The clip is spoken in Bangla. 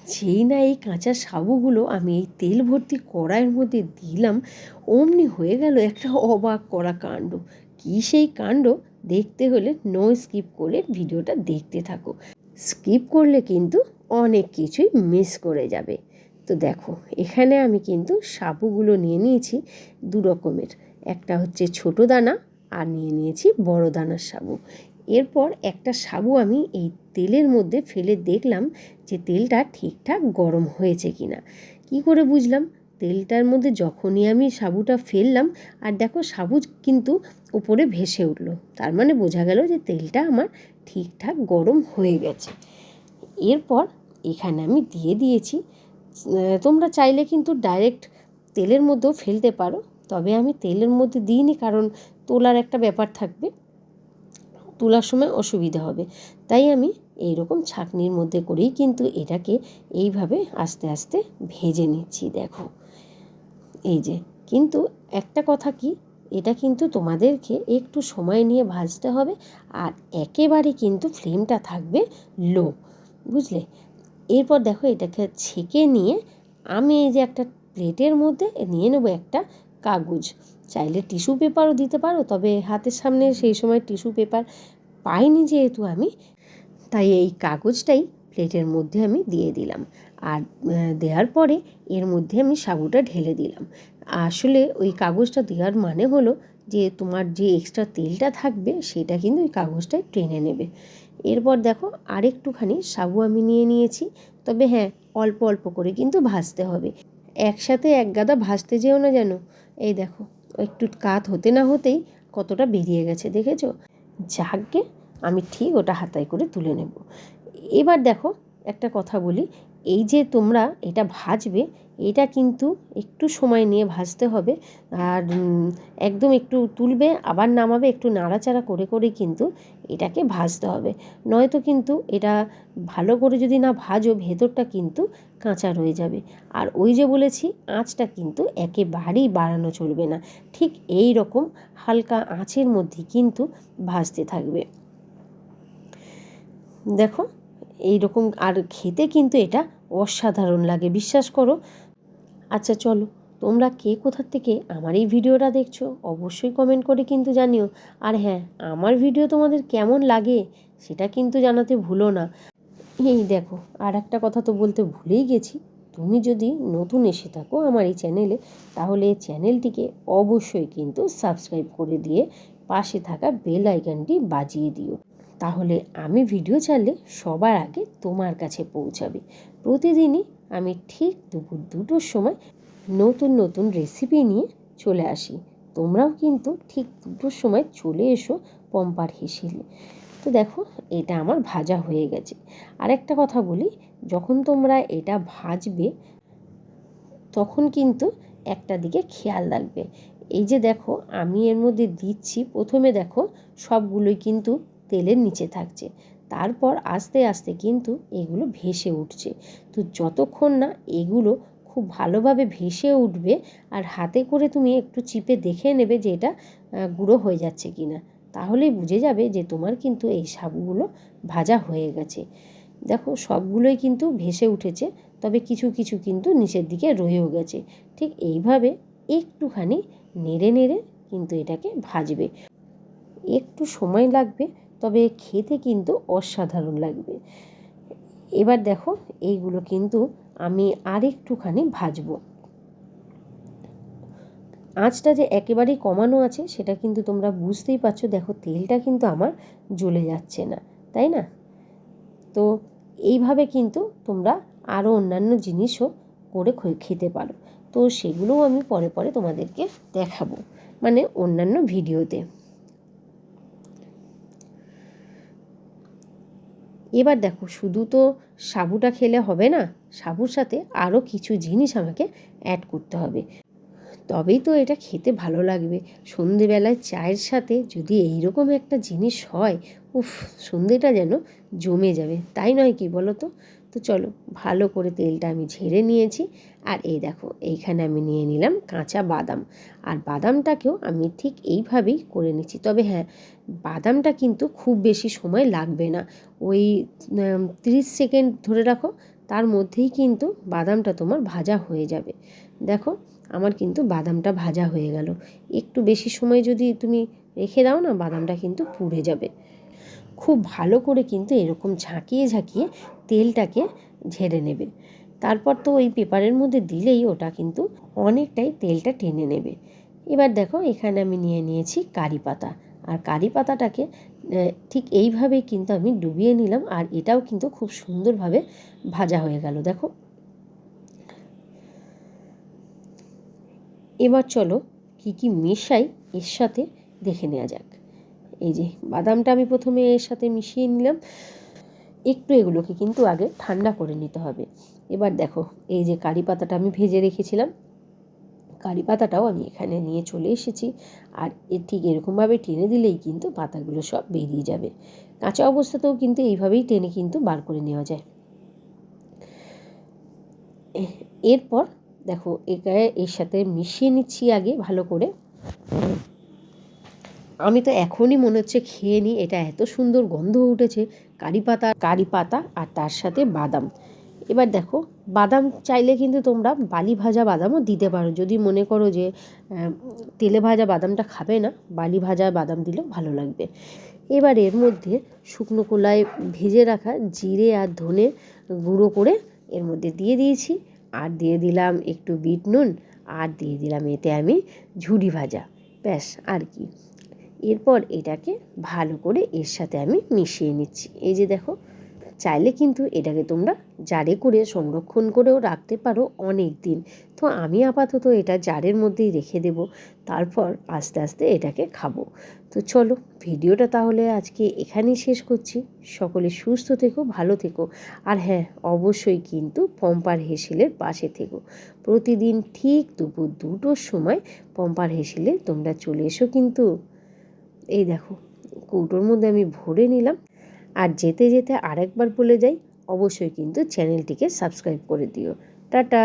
যেই না এই কাঁচা সাবুগুলো আমি এই তেল ভর্তি কড়াইয়ের মধ্যে দিলাম, অমনি হয়ে গেল একটা অবাক করা কাণ্ড। কী সেই কাণ্ড দেখতে হলে নো স্কিপ করে ভিডিওটা দেখতে থাকো। স্কিপ করলে কিন্তু অনেক কিছুই মিস করে যাবে। তো দেখো, এখানে আমি কিন্তু সাবুগুলো নিয়ে নিয়েছি দু রকমের, একটা হচ্ছে ছোট দানা আর নিয়ে নিয়েছি বড় দানার সাবু। এরপর একটা সাবু আমি এই তেলের মধ্যে ফেলে দেখলাম যে তেলটা ঠিকঠাক গরম হয়েছে কিনা। কি করে বুঝলাম? তেলটার মধ্যে যখনই আমি সাবুটা ফেললাম, আর দেখো সাবু কিন্তু উপরে ভেসে উঠলো, তার মানে বোঝা গেল যে তেলটা আমার ঠিকঠাক গরম হয়ে গেছে। এরপর এখানে আমি দিয়ে দিয়েছি, তোমরা চাইলে কিন্তু ডাইরেক্ট তেলের মধ্যেও ফেলতে পারো, তবে আমি তেলের মধ্যে দিইনি, কারণ তোলার একটা ব্যাপার থাকবে, তোলার সময় অসুবিধা হবে। তাই আমি এইরকম ছাঁকনির মধ্যে করেই কিন্তু এটাকে এইভাবে আস্তে আস্তে ভেজে নিচ্ছি। দেখো এই যে, কিন্তু একটা কথা কি, এটা কিন্তু তোমাদেরকে একটু সময় নিয়ে ভাজতে হবে, আর একেবারে কিন্তু ফ্লেমটা থাকবে লো, বুঝলে? এরপর দেখো এটাকে ছেঁকে নিয়ে আমি এই যে একটা প্লেটের মধ্যে নিয়ে নেবো একটা কাগজ, চাইলে টিস্যু পেপারও দিতে পারো, তবে হাতের সামনে সেই সময় টিস্যু পেপার পাইনি যেহেতু আমি, তাই এই কাগজটাই প্লেটের মধ্যে আমি দিয়ে দিলাম। আর দেওয়ার পরে এর মধ্যে আমি সাবুটা ঢেলে দিলাম। আসলে ওই কাগজটা দেওয়ার মানে হলো যে তোমার যে এক্সট্রা তেলটা থাকবে সেটা কিন্তু ওই কাগজটায় টেনে নেবে। এরপর দেখো আরেকটুখানি সাবু আমি নিয়ে নিয়েছি, তবে হ্যাঁ, অল্প অল্প করে কিন্তু ভাজতে হবে, একসাথে এক গাদা ভাজতে যেও না যেন। এই দেখো, একটু কাত হতে না হতেই কতটা বেরিয়ে গেছে, দেখেছো? যাকগে, আমি ঠিক ওটা হাতায় করে তুলে নেব। এবার দেখো একটা কথা বলি, এই যে তোমরা এটা ভাজবে, এটা কিন্তু একটু সময় নিয়ে ভাজতে হবে, আর একদম একটু তুলবে আবার নামাবে, একটু নাড়াচাড়া করে করে কিন্তু এটাকে ভাজতে হবে, নয়তো কিন্তু এটা ভালো করে যদি না ভাজো ভেতরটা কিন্তু কাঁচা রয়ে যাবে। আর ওই যে বলেছি, আঁচটা কিন্তু একেবারেই বাড়ানো চলবে না, ঠিক এই রকম হালকা আঁচের মধ্যে কিন্তু ভাজতে থাকবে। দেখো এই রকম, আর খেতে কিন্তু এটা অসাধারণ লাগে, বিশ্বাস করো। আচ্ছা চলো, তোমরা কে কোথা থেকে আমার এই ভিডিওটা দেখছো অবশ্যই কমেন্ট করে কিন্তু জানিও। আর হ্যাঁ, আমার ভিডিও তোমাদের কেমন লাগে সেটা কিন্তু জানাতে ভুলো না। এই দেখো, আর একটা কথা তো বলতে ভুলেই গেছি, তুমি যদি নতুন এসে থাকো আমার এই চ্যানেলে, তাহলে এই চ্যানেলটিকে অবশ্যই কিন্তু সাবস্ক্রাইব করে দিয়ে পাশে থাকা বেল আইকনটি বাজিয়ে দিও, তাহলে আমি ভিডিও ছাড়লে সবার আগে তোমার কাছে পৌঁছাবে। প্রতিদিনই আমি ঠিক দুপুর 2টোর সময় নতুন নতুন রেসিপি নিয়ে চলে আসি, তোমরাও কিন্তু ঠিক 2টোর সময় চলে এসো পম্পার হিসেবে। তো দেখো এটা আমার ভাজা হয়ে গেছে। আরেকটা কথা বলি, যখন তোমরা এটা ভাজবে তখন কিন্তু একটা দিকে খেয়াল রাখবে, এই যে দেখো আমি এর মধ্যে দিচ্ছি, প্রথমে দেখো সবগুলোই কিন্তু তেলের নিচে থাকছে, তারপর আস্তে আস্তে কিন্তু এগুলো ভেসে উঠছে। তো যতক্ষণ না এগুলো খুব ভালোভাবে ভেসে উঠবে, আর হাতে করে তুমি একটু চিপে দেখে নেবে যে এটা গুঁড়ো হয়ে যাচ্ছে কি না, তাহলেই বুঝে যাবে যে তোমার কিন্তু এই সাবুগুলো ভাজা হয়ে গেছে। দেখো সবগুলোই কিন্তু ভেসে উঠেছে, তবে কিছু কিছু কিন্তু নিচের দিকে রয়েও গেছে। ঠিক এইভাবে একটুখানি নেড়ে নেড়ে কিন্তু এটাকে ভাজবে, একটু সময় লাগবে, তবে খেতে কিন্তু অসাধারণ লাগবে। এবার দেখো এইগুলো কিন্তু আমি আর একটুখানি ভাজবো, আঁচটা যে একেবারেই কমানো আছে সেটা কিন্তু তোমরা বুঝতেই পারছো, দেখো তেলটা কিন্তু আমার জ্বলে যাচ্ছে না, তাই না? তো এইভাবে কিন্তু তোমরা আরও অন্যান্য জিনিসও করে খেতে পারো, তো সেগুলোও আমি পরে পরে তোমাদেরকে দেখাবো, মানে অন্যান্য ভিডিওতে। এবার দেখো, শুধু তো সাবুটা খেলে হবে না, সাবুর সাথে আরও কিছু জিনিস আমাকে অ্যাড করতে হবে, তবেই তো এটা খেতে ভালো লাগবে। সন্ধেবেলায় চায়ের সাথে যদি এইরকম একটা জিনিস হয়, উফ, সন্ধেটা যেন জমে যাবে, তাই নয় কি বলো তো? তো চলো, ভালো করে তেলটা আমি ঝেড়ে নিয়েছি, আর এই দেখো এইখানে আমি নিয়ে নিলাম কাঁচা বাদাম, আর বাদামটাকেও আমি ঠিক এইভাবেই করে নিচ্ছি, তবে হ্যাঁ, বাদামটা কিন্তু খুব বেশি সময় লাগবে না, ওই 30 সেকেন্ড ধরে রাখো, তার মধ্যেই কিন্তু বাদামটা তোমার ভাজা হয়ে যাবে। দেখো আমার কিন্তু বাদামটা ভাজা হয়ে গেল। একটু বেশি সময় যদি তুমি রেখে দাও না, বাদামটা কিন্তু পুড়ে যাবে। খুব ভালো করে কিন্তু এরকম ঝাঁকিয়ে ঝাঁকিয়ে তেলটাকে ঝেড়ে নেবে। তারপর তো ওই পেপারের মধ্যে দিলেই ওটা কিন্তু অনেকটাই তেলটা টেনে নেবে। এবার দেখো এখানে আমি নিয়ে নিয়েছি কারি পাতা, আর কারি পাতাটাকে ঠিক এইভাবেই কিন্তু আমি ডুবিয়ে নিলাম, আর এটাও কিন্তু খুব সুন্দরভাবে ভাজা হয়ে গেল। দেখো এবার চলো কি কি মেশাই এর সাথে দেখে নেওয়া যাক। এই যে বাদামটা আমি প্রথমে এর সাথে মিশিয়ে নিলাম। একটু এগুলোকে কিন্তু আগে ঠান্ডা করে নিতে হবে। এবার দেখো এই যে কারি পাতাটা আমি ভেজে রেখেছিলাম, কারি পাতাটাও আমি এখানে নিয়ে চলে এসেছি। আর ঠিক এরকমভাবে টেনে দিলেই কিন্তু পাতাগুলো সব বেরিয়ে যাবে। কাঁচা অবস্থাতেও কিন্তু এইভাবেই টেনে কিন্তু বার করে নেওয়া যায়। এরপর দেখো এর সাথে মিশিয়ে নিচ্ছি আগে ভালো করে। আমি তো এখনই মনে হচ্ছে খেয়ে নিই, এটা এত সুন্দর গন্ধ উঠেছে কারি পাতা আর তার সাথে বাদাম। এবার দেখো বাদাম চাইলে কিন্তু তোমরা বালি ভাজা বাদামও দিতে পারো, যদি মনে করো যে তেলে ভাজা বাদামটা খাবে না, বালি ভাজা বাদাম দিলেও ভালো লাগবে। এবার এর মধ্যে শুকনো কলায় ভেজে রাখা জিরে আর ধনে গুঁড়ো করে এর মধ্যে দিয়ে দিয়েছি, আর দিয়ে দিলাম একটু বিট নুন, আর দিয়ে দিলাম এতে আমি ঝুরি ভাজা। ব্যাস আর কি। এরপর এটাকে ভালো করে এর সাথে আমি মিশিয়ে নিচ্ছি। এই যে দেখো, চাইলে কিন্তু এটাকে তোমরা জারে করে সংরক্ষণ করেও রাখতে পারো অনেক দিন। তো আমি আপাতত এটা জারের মধ্যেই রেখে দেব, তারপর আস্তে আস্তে এটাকে খাবো। তো চলো ভিডিওটা তাহলে আজকে এখানেই শেষ করছি। সকলে সুস্থ থেকো, ভালো থেকো, আর হ্যাঁ অবশ্যই কিন্তু পম্পার হেসেলের পাশে থেকো। প্রতিদিন ঠিক দুপুর 2টোর সময় পম্পার হেসেলে তোমরা চলে এসো কিন্তু। এই দেখো কৌটোর মধ্যে আমি ভরে নিলাম। আর যেতে যেতে আরেকবার বলে যাই, অবশ্যই কিন্তু চ্যানেলটিকে সাবস্ক্রাইব করে দিও। টাটা।